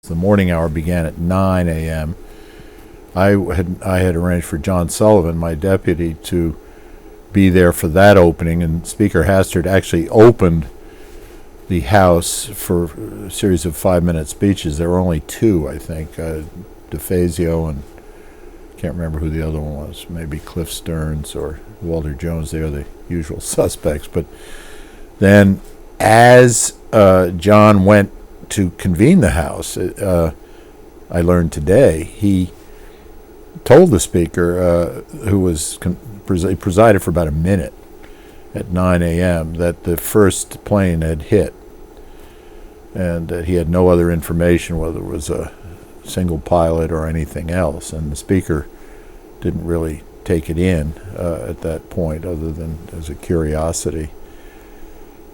The morning hour began at 9 a.m. I had arranged for John Sullivan, my deputy, to be there for that opening, and Speaker Hastert actually opened the House for a series of 5-minute speeches. There were only two, I think, DeFazio and can't remember who the other one was, maybe Cliff Stearns or Walter Jones. They are the usual suspects. But then as John went to convene the House, I learned today, he told the Speaker, who was presided for about a minute at 9 a.m., that the first plane had hit, and that he had no other information, whether it was a single pilot or anything else. And the Speaker didn't really take it in at that point, other than as a curiosity.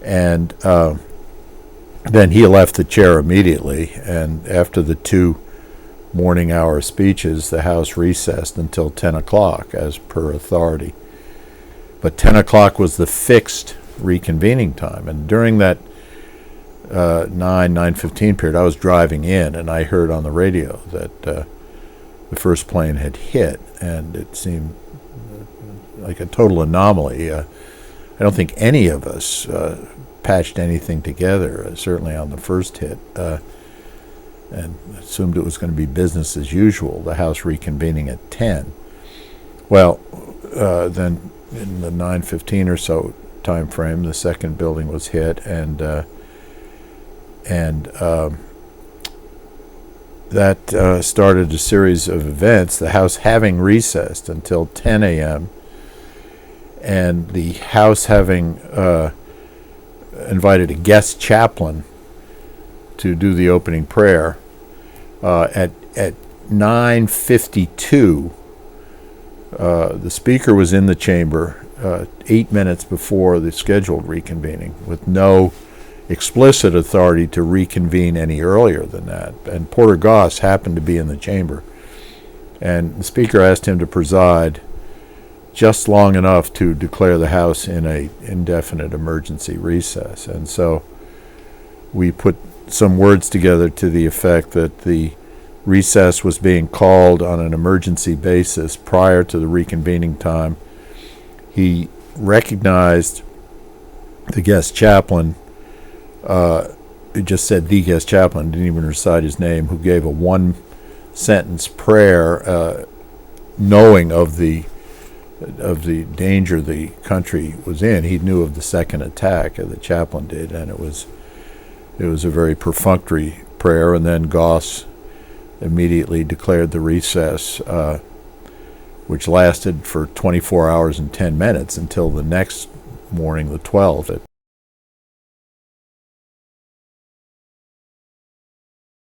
And then he left the chair immediately, and after the two morning hour speeches, the House recessed until 10 o'clock, as per authority. But 10 o'clock was the fixed reconvening time, and during that 9:15 period, I was driving in, and I heard on the radio that the first plane had hit, and it seemed like a total anomaly. I don't think any of us patched anything together, certainly on the first hit, and assumed it was going to be business as usual, the House reconvening at 10. Well, then in the 9:15 or so time frame, the second building was hit, and that started a series of events, the House having recessed until 10 a.m., and the House having invited a guest chaplain to do the opening prayer. At 9:52, the Speaker was in the chamber 8 minutes before the scheduled reconvening, with no explicit authority to reconvene any earlier than that. And Porter Goss happened to be in the chamber, and the Speaker asked him to preside just long enough to declare the House in a indefinite emergency recess. And so we put some words together to the effect that the recess was being called on an emergency basis prior to the reconvening time. He recognized the guest chaplain, who just said the guest chaplain, didn't even recite his name, who gave a one-sentence prayer, knowing of the danger the country was in. He knew of the second attack, the chaplain did, and it was a very perfunctory prayer. And then Goss immediately declared the recess, which lasted for 24 hours and 10 minutes until the next morning, the 12th, at